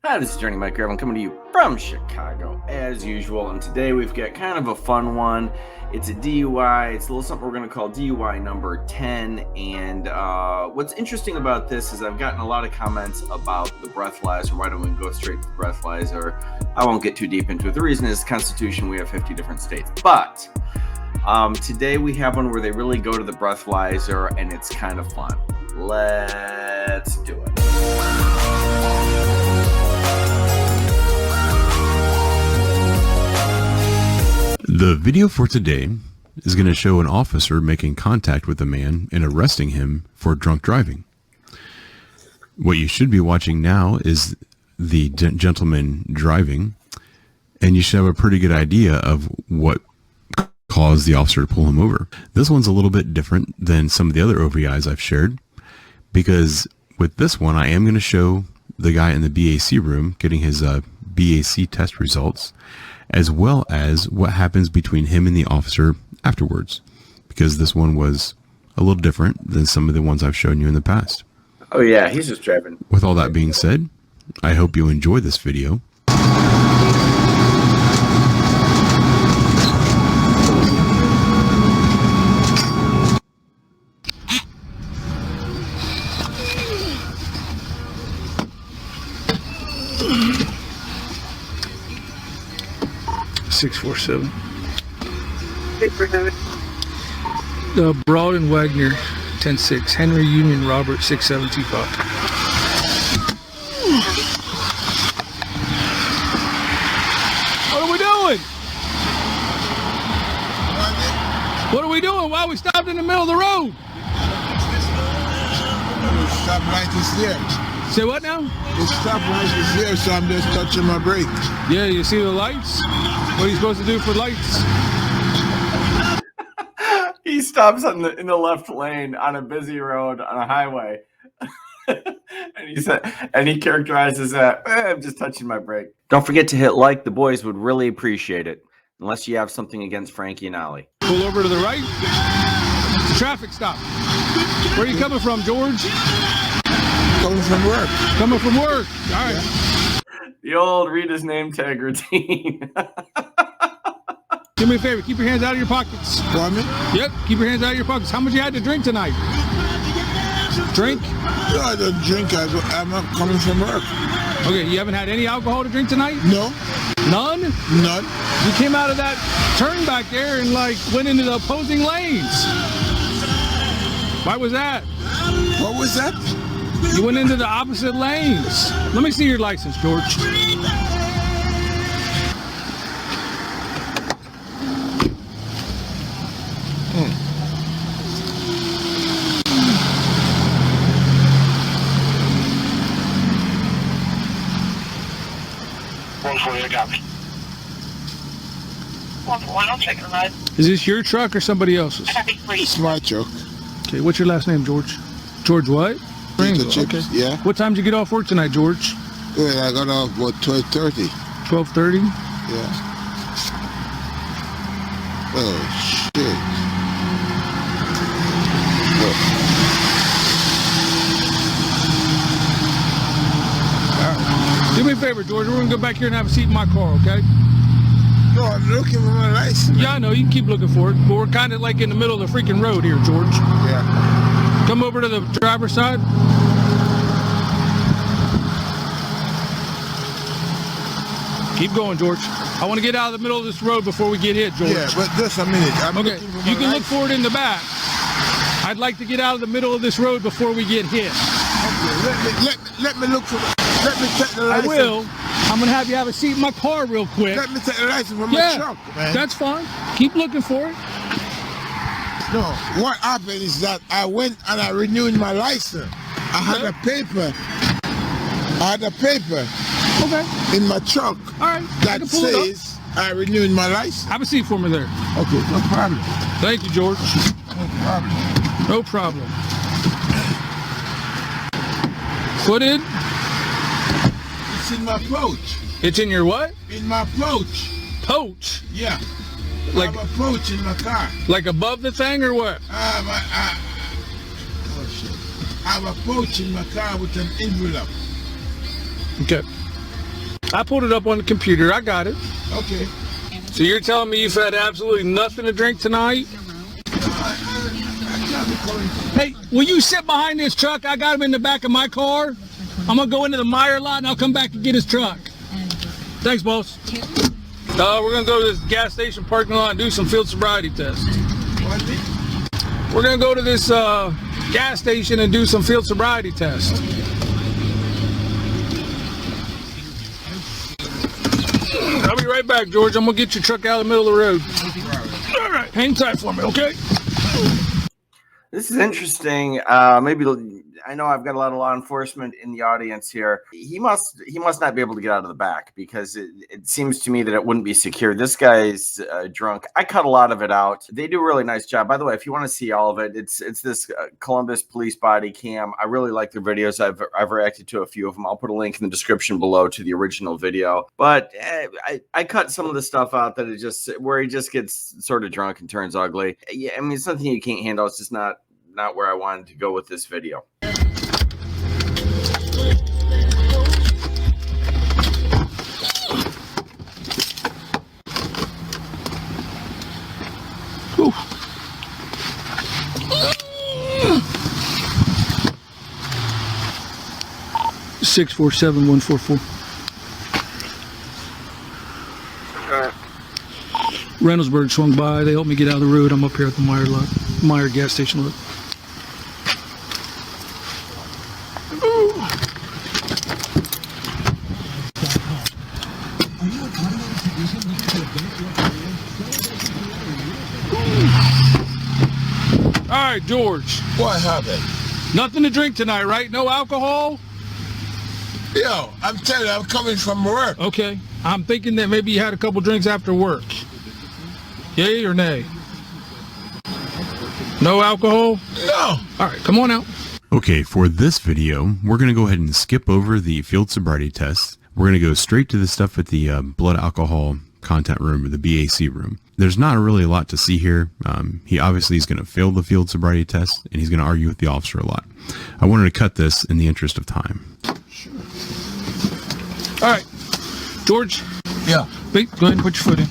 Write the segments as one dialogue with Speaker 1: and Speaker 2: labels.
Speaker 1: Hi, this is Journey Mike Gravel coming to you from Chicago as usual, and today we've got kind of a fun one. It's a DUI. It's a little something we're going to call DUI number 10, and what's interesting about this is I've gotten a lot of comments about the breathalyzer. Why don't we go straight to the breathalyzer? I won't get too deep into it. The reason is Constitution, we have 50 different states, but today we have one where they really go to the breathalyzer, and it's kind of fun. Let's do it.
Speaker 2: The video for today is going to show an officer making contact with a man and arresting him for drunk driving. What you should be watching now is the gentleman driving, and you should have a pretty good idea of what caused the officer to pull him over. This one's a little bit different than some of the other OVIs I've shared, because with this one I am going to show the guy in the BAC room getting his BAC test results, as well as what happens between him and the officer afterwards, because this one was a little different than some of the ones I've shown you in the past.
Speaker 1: Oh yeah, he's just driving.
Speaker 2: With all that being said, I hope you enjoy this video.
Speaker 3: $647. Broad and Wagner, 10-6. Henry Union Robert, 6725. What are we doing? What are we doing? Why are we stopped in the middle of the road?
Speaker 4: Stop light is there.
Speaker 3: Say what now?
Speaker 4: The stop light is there, so I'm just touching my brake.
Speaker 3: Yeah, you see the lights? What are you supposed to do for lights?
Speaker 1: He stops in the left lane on a busy road on a highway. and he characterizes that, I'm just touching my brake. Don't forget to hit like. The boys would really appreciate it, unless you have something against Frankie and Ollie.
Speaker 3: Pull over to the right. It's a traffic stop. Where are you coming from, George?
Speaker 4: Coming from work.
Speaker 3: Coming from work. All right.
Speaker 4: Yeah.
Speaker 1: The old read his name tag routine.
Speaker 3: Do me a favor. Keep your hands out of your pockets.
Speaker 4: Want me?
Speaker 3: Yep. Keep your hands out of your pockets. How much you had to drink tonight? Drink?
Speaker 4: No, I don't drink. I'm not coming from work.
Speaker 3: Okay. You haven't had any alcohol to drink tonight?
Speaker 4: No.
Speaker 3: None?
Speaker 4: None.
Speaker 3: You came out of that turn back there and went into the opposing lanes. Why was that?
Speaker 4: What was that?
Speaker 3: You went into the opposite lanes. Let me see your license, George.
Speaker 5: I'll check it out.
Speaker 3: Is this your truck or somebody else's?
Speaker 4: It's my truck.
Speaker 3: Okay, what's your last name, George? George what?
Speaker 4: The chips,
Speaker 3: okay.
Speaker 4: yeah.
Speaker 3: What time did you get off work tonight, George?
Speaker 4: Well, I got off about 12:30.
Speaker 3: 12:30?
Speaker 4: Yeah. Oh, shit.
Speaker 3: Do me a favor, George. We're going to go back here and have a seat in my car, okay?
Speaker 4: No, I'm looking for my license.
Speaker 3: Yeah, I know. You can keep looking for it. But we're kind of like in the middle of the freaking road here, George.
Speaker 4: Yeah.
Speaker 3: Come over to the driver's side. Keep going, George. I want to get out of the middle of this road before we get hit, George.
Speaker 4: Yeah, but just a minute.
Speaker 3: Okay, you can look for it in the back. I'd like to get out of the middle of this road before we get hit.
Speaker 4: Okay, let me look for it. Let me take the license.
Speaker 3: I will. I'm going to have you have a seat in my car real quick.
Speaker 4: Let me take the license from my truck, man.
Speaker 3: That's fine. Keep looking for it.
Speaker 4: No, what happened is that I went and I renewed my license. I had a paper.
Speaker 3: Okay.
Speaker 4: In my truck.
Speaker 3: All right.
Speaker 4: That says I renewed my license.
Speaker 3: Have a seat for me there.
Speaker 4: Okay, no problem.
Speaker 3: Thank you, George.
Speaker 4: No problem.
Speaker 3: No problem. Put it.
Speaker 4: It's in my pouch.
Speaker 3: It's in your what?
Speaker 4: In my pouch.
Speaker 3: Pouch?
Speaker 4: Yeah.
Speaker 3: Like
Speaker 4: I have a pouch in my car.
Speaker 3: Like above the thing or what?
Speaker 4: Oh shit. I have a pouch in my car with an envelope.
Speaker 3: Okay. I pulled it up on the computer. I got it.
Speaker 4: Okay.
Speaker 3: So you're telling me you've had absolutely nothing to drink tonight? Hey, will you sit behind this truck? I got him in the back of my car. I'm going to go into the Meyer lot and I'll come back and get his truck. Thanks, boss. We're going to go to this gas station parking lot and do some field sobriety tests. We're going to go to this gas station and do some field sobriety tests. I'll be right back, George. I'm going to get your truck out of the middle of the road. All right, hang tight for me, okay?
Speaker 1: This is interesting. Maybe I know I've got a lot of law enforcement in the audience here. He must not be able to get out of the back because it seems to me that it wouldn't be secure. This guy's drunk. I cut a lot of it out. They do a really nice job. By the way, if you want to see all of it, it's this Columbus police body cam. I really like their videos. I've reacted to a few of them. I'll put a link in the description below to the original video. But I cut some of the stuff out that where he just gets sort of drunk and turns ugly. Yeah, I mean, it's something you can't handle. It's just not where I wanted to go with this video.
Speaker 3: Whew. 647-144. Reynoldsburg swung by. They helped me get out of the road. I'm up here at the Meyer gas station lot. All right, George.
Speaker 4: What happened?
Speaker 3: Nothing to drink tonight, right? No alcohol?
Speaker 4: Yo, I'm telling you, I'm coming from work.
Speaker 3: Okay. I'm thinking that maybe you had a couple drinks after work. Yay or nay? No alcohol?
Speaker 4: No.
Speaker 3: All right, come on out.
Speaker 2: Okay, for this video, we're going to go ahead and skip over the field sobriety test. We're going to go straight to the stuff at the blood alcohol content room, or the BAC room. There's not really a lot to see here. He obviously is going to fail the field sobriety test, and he's going to argue with the officer a lot. I wanted to cut this in the interest of time.
Speaker 3: Sure. All right, George.
Speaker 4: Yeah.
Speaker 3: Go ahead and put your foot in.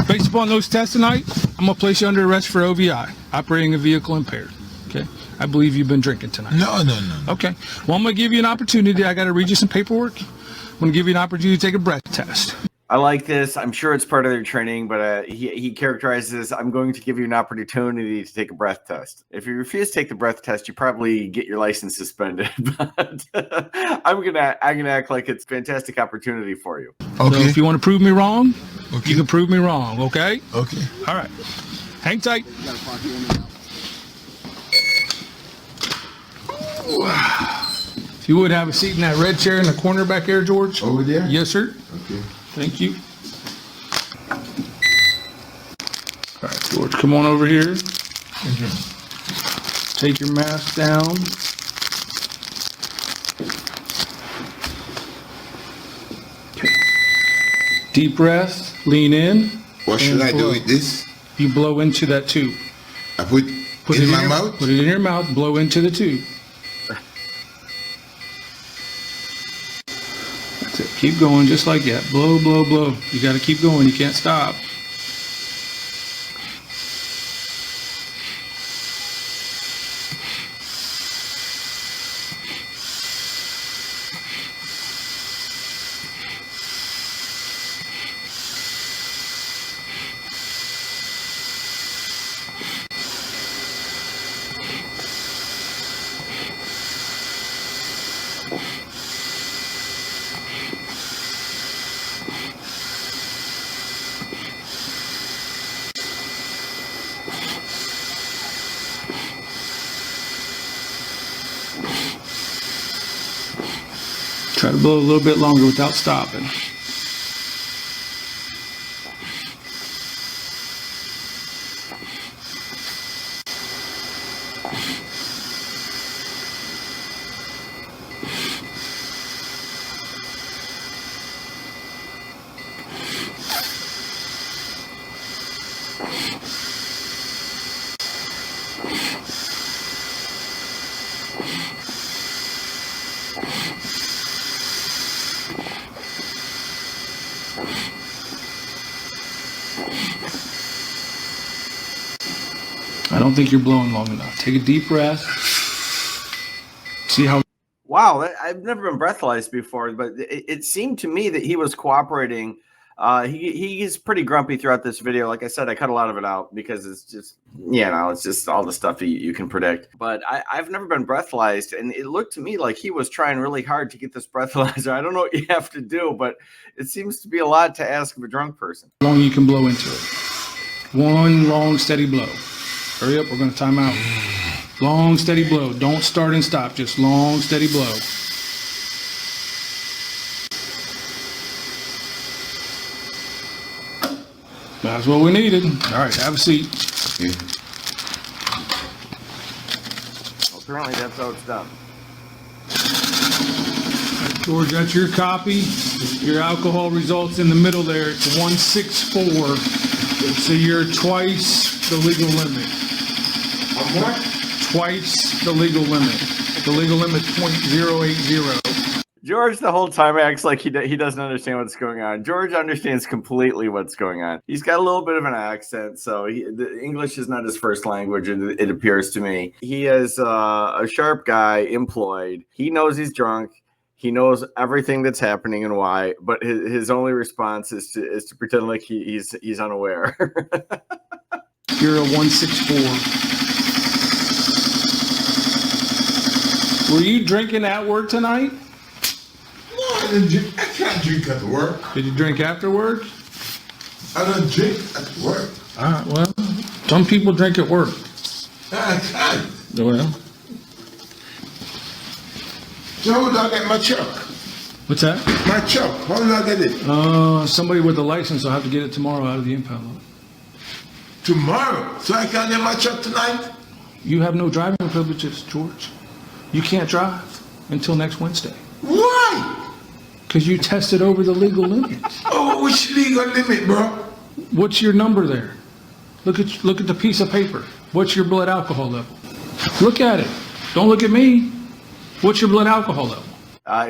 Speaker 3: Based upon those tests tonight, I'm going to place you under arrest for OVI, operating a vehicle impaired. Okay? I believe you've been drinking tonight.
Speaker 4: No.
Speaker 3: Okay. Well, I'm going to give you an opportunity. I got to read you some paperwork. I'm going to give you an opportunity to take a breath test.
Speaker 1: I like this. I'm sure it's part of their training, but he characterizes, I'm going to give you an opportunity to take a breath test. If you refuse to take the breath test, you probably get your license suspended. But I'm gonna act like it's a fantastic opportunity for you.
Speaker 3: Okay. So if you want to prove me wrong,
Speaker 4: okay,
Speaker 3: you can prove me wrong, okay?
Speaker 4: Okay.
Speaker 3: All right. Hang tight. If you would have a seat in that red chair in the corner back there, George.
Speaker 4: Over there?
Speaker 3: Yes, sir.
Speaker 4: Okay.
Speaker 3: Thank you. All right, George, come on over here. Take your mask down. Okay. Deep breath, lean in.
Speaker 4: What should I do with this?
Speaker 3: You blow into that tube.
Speaker 4: I put it in my mouth?
Speaker 3: Put it in your mouth, blow into the tube. That's it. Keep going just like that. Blow, blow, blow. You got to keep going. You can't stop. Try to blow a little bit longer without stopping. I don't think you're blowing long enough. Take a deep breath. See how.
Speaker 1: Wow, I've never been breathalyzed before, but it seemed to me that he was cooperating. He's pretty grumpy throughout this video. Like I said, I cut a lot of it out because it's just, it's just all the stuff you can predict. But I've never been breathalyzed, and it looked to me like he was trying really hard to get this breathalyzer. I don't know what you have to do, but it seems to be a lot to ask of a drunk person.
Speaker 3: How long you can blow into it. One long, steady blow. Hurry up, we're going to time out. Long, steady blow. Don't start and stop. Just long, steady blow. That's what we needed. All right, have a seat.
Speaker 1: Well, apparently that's how it's done.
Speaker 3: George, that's your copy. Your alcohol results in the middle there. It's 164. So you're twice the legal limit.
Speaker 4: What?
Speaker 3: Twice the legal limit. The legal limit is .080.
Speaker 1: George the whole time acts like he doesn't understand what's going on. George understands completely what's going on. He's got a little bit of an accent, so the English is not his first language, it appears to me. He is a sharp guy employed. He knows he's drunk. He knows everything that's happening and why, but his only response is to pretend like he's unaware.
Speaker 3: You're a 164. Were you drinking at work tonight?
Speaker 4: No, I didn't drink. I can't drink at work.
Speaker 3: Did you drink afterwards?
Speaker 4: I don't drink at work.
Speaker 3: All right, well, some people drink at work.
Speaker 4: I can't.
Speaker 3: Well,
Speaker 4: So how do I get my truck?
Speaker 3: what's that?
Speaker 4: My truck, how do I get it?
Speaker 3: Somebody with a license will have to get it tomorrow out of the impound lot.
Speaker 4: Tomorrow. So I can't get my truck tonight?
Speaker 3: You have no driving privileges, George. You can't drive until next Wednesday.
Speaker 4: Why?
Speaker 3: Because you tested over the legal limit.
Speaker 4: Oh, which legal limit, bro?
Speaker 3: What's your number there? Look at the piece of paper. What's your blood alcohol level? Look at it. Don't look at me. What's your blood alcohol level?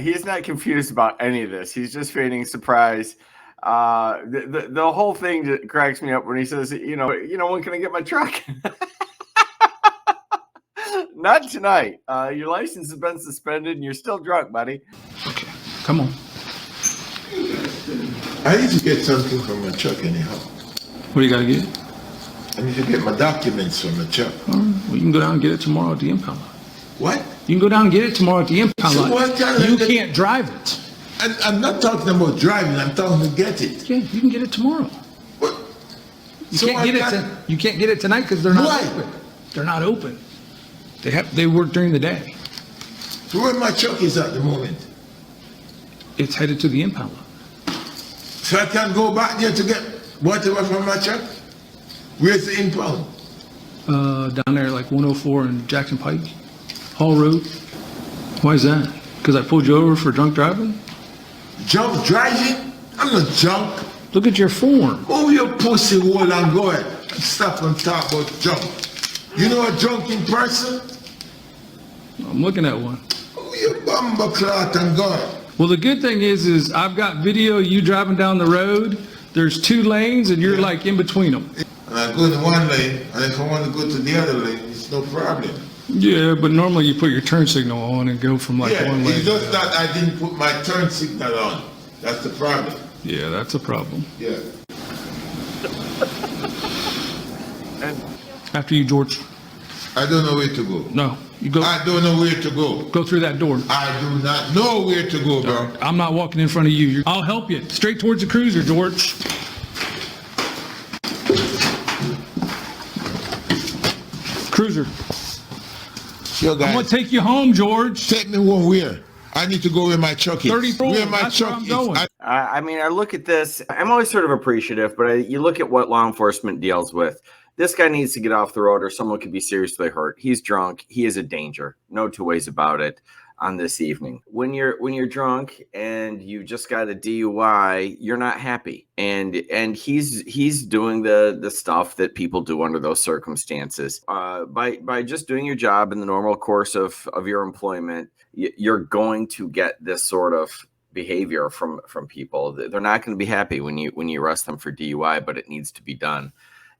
Speaker 1: He's not confused about any of this. He's just feigning surprise. The whole thing that cracks me up when he says, when can I get my truck? Not tonight. Your license has been suspended and you're still drunk, buddy.
Speaker 3: Okay, come on.
Speaker 4: I need to get something from my truck anyhow.
Speaker 3: What do you got to get?
Speaker 4: I need to get my documents from the truck.
Speaker 3: All right, well, you can go down and get it tomorrow at the impound lot.
Speaker 4: What?
Speaker 3: You can go down and get it tomorrow at the impound
Speaker 4: So
Speaker 3: lot.
Speaker 4: why can't I
Speaker 3: You
Speaker 4: get-
Speaker 3: can't drive it.
Speaker 4: I'm not talking about driving, I'm talking to get it.
Speaker 3: Yeah, you can get it tomorrow.
Speaker 4: What?
Speaker 3: You
Speaker 4: So
Speaker 3: can't
Speaker 4: I
Speaker 3: get it.
Speaker 4: can't-
Speaker 3: You can't get it tonight because they're not
Speaker 4: Why?
Speaker 3: open. They're not open. They work during the day.
Speaker 4: So where my truck is at the moment?
Speaker 3: It's headed to the impound lot.
Speaker 4: So I can go back there to get whatever from my truck? Where's the impound?
Speaker 3: Down there like 104 and Jackson Pike, Hall Road. Why is that? Because I pulled you over for drunk driving?
Speaker 4: Drunk driving? I'm not drunk.
Speaker 3: Look at your form.
Speaker 4: Oh, you pussy hole and go ahead. Stop and talk about drunk. You know a drunken person?
Speaker 3: I'm looking at one.
Speaker 4: Oh, you bumble clot and go ahead.
Speaker 3: Well, the good thing is I've got video of you driving down the road. There's 2 lanes and you're like in between them.
Speaker 4: And I go to one lane, and if I want to go to the other lane, it's no problem.
Speaker 3: Yeah, but normally you put your turn signal on and go from like
Speaker 4: Yeah,
Speaker 3: one lane.
Speaker 4: it's just that I didn't put my turn signal on. That's the problem.
Speaker 3: Yeah, that's a problem.
Speaker 4: Yeah.
Speaker 3: After you, George.
Speaker 4: I don't know where to go.
Speaker 3: No, you go
Speaker 4: I don't know where to go.
Speaker 3: go through that door.
Speaker 4: I do not know where to go, bro.
Speaker 3: I'm not walking in front of you. I'll help you. Straight towards the cruiser, George. Cruiser.
Speaker 4: Yo,
Speaker 3: I'm gonna
Speaker 4: guys,
Speaker 3: take you home, George.
Speaker 4: take me one where? I need to go where my truck is.
Speaker 3: 34,
Speaker 4: Where my
Speaker 3: that's where
Speaker 4: truck
Speaker 3: I'm
Speaker 4: is.
Speaker 3: going.
Speaker 1: I look at this. I'm always sort of appreciative, but you look at what law enforcement deals with. This guy needs to get off the road or someone could be seriously hurt. He's drunk. He is a danger. No two ways about it on this evening. When you're drunk and you just got a DUI, you're not happy. And he's doing the stuff that people do under those circumstances. By just doing your job in the normal course of your employment, you're going to get this sort of behavior from people. They're not going to be happy when you arrest them for DUI, but it needs to be done.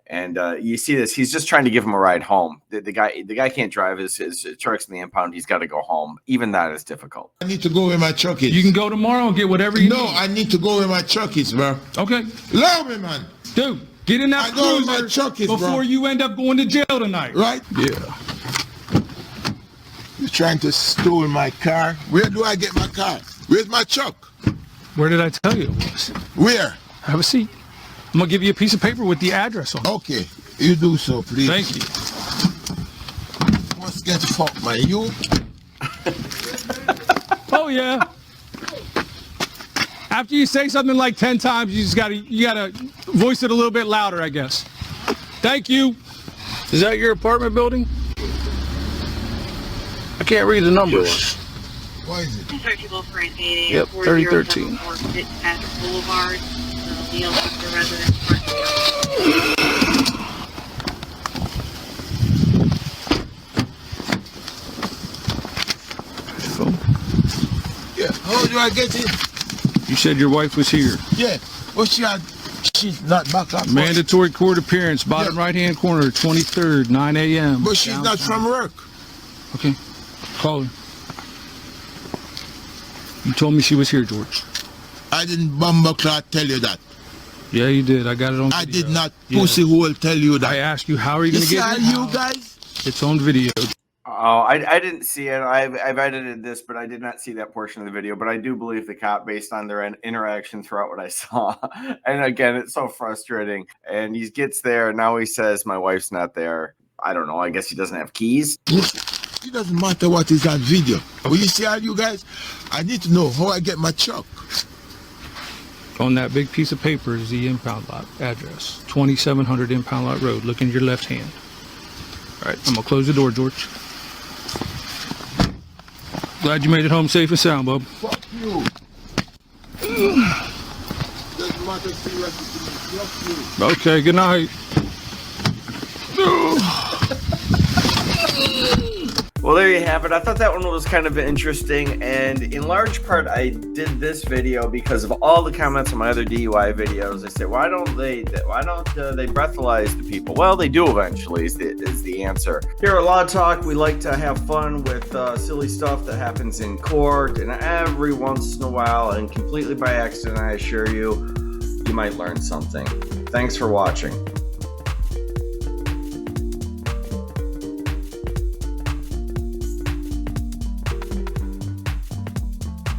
Speaker 1: And you see this. He's just trying to give him a ride home. The guy can't drive. His truck's in the impound. He's got to go home. Even that is difficult.
Speaker 4: I need to go where my truck is.
Speaker 3: You can go tomorrow and get whatever you need.
Speaker 4: No, I need to go where my truck is, bro.
Speaker 3: Okay.
Speaker 4: Allow me, man.
Speaker 3: Dude, get in that
Speaker 4: I know where my
Speaker 3: cruiser
Speaker 4: truck is,
Speaker 3: before
Speaker 4: bro.
Speaker 3: you end up going to jail tonight.
Speaker 4: Right?
Speaker 3: Yeah.
Speaker 4: You're trying to steal my car. Where do I get my car? Where's my truck?
Speaker 3: Where did I tell you it was?
Speaker 4: Where?
Speaker 3: Have a seat. I'm going to give you a piece of paper with the address on it.
Speaker 4: Okay. You do so, please.
Speaker 3: Thank you.
Speaker 4: What's get fucked, man? You?
Speaker 3: Oh, yeah. After you say something like 10 times, you gotta voice it a little bit louder, I guess. Thank you. Is that your apartment building? I can't read the numbers.
Speaker 4: What is it?
Speaker 3: Yep, 3013.
Speaker 5: Boulevard. Deal with the residence front door.
Speaker 4: Yeah. How do I get in?
Speaker 3: You said your wife was here.
Speaker 4: Yeah. Well, she's not back up.
Speaker 3: Mandatory court appearance, bottom
Speaker 4: Yeah.
Speaker 3: right-hand corner, 23rd, 9 a.m.
Speaker 4: But she's not from work.
Speaker 3: Okay, call her. You told me she was here, George.
Speaker 4: I didn't bumbleclot tell you that.
Speaker 3: Yeah, you did. I got it on video.
Speaker 4: I did not
Speaker 3: Yeah.
Speaker 4: pussy hole tell you that.
Speaker 3: I asked you, how are you
Speaker 4: You
Speaker 3: going to
Speaker 4: see
Speaker 3: get
Speaker 4: how
Speaker 3: in?
Speaker 4: you guys?
Speaker 3: It's on video.
Speaker 1: Oh, I didn't see it. I've edited this, but I did not see that portion of the video. But I do believe the cop based on their interaction throughout what I saw. And again, it's so frustrating. And he gets there, and now he says, my wife's not there. I don't know. I guess he doesn't have keys.
Speaker 4: It doesn't matter what is on video. But you see how you guys? I need to know how I get my truck.
Speaker 3: On that big piece of paper is the impound lot address. 2700 Impound Lot Road. Look in your left hand. All right, I'm going to close the door, George. Glad you made it home safe and sound, bub.
Speaker 4: Fuck you. Doesn't matter if you fuck you.
Speaker 3: Okay, good night.
Speaker 1: Well, there you have it. I thought that one was kind of interesting, and in large part, I did this video because of all the comments on my other DUI videos. I said, why don't they breathalyze the people? Well, they do eventually. Is the answer. Here at Law Talk, we like to have fun with silly stuff that happens in court, and every once in a while, and completely by accident, I assure you, you might learn something. Thanks for watching.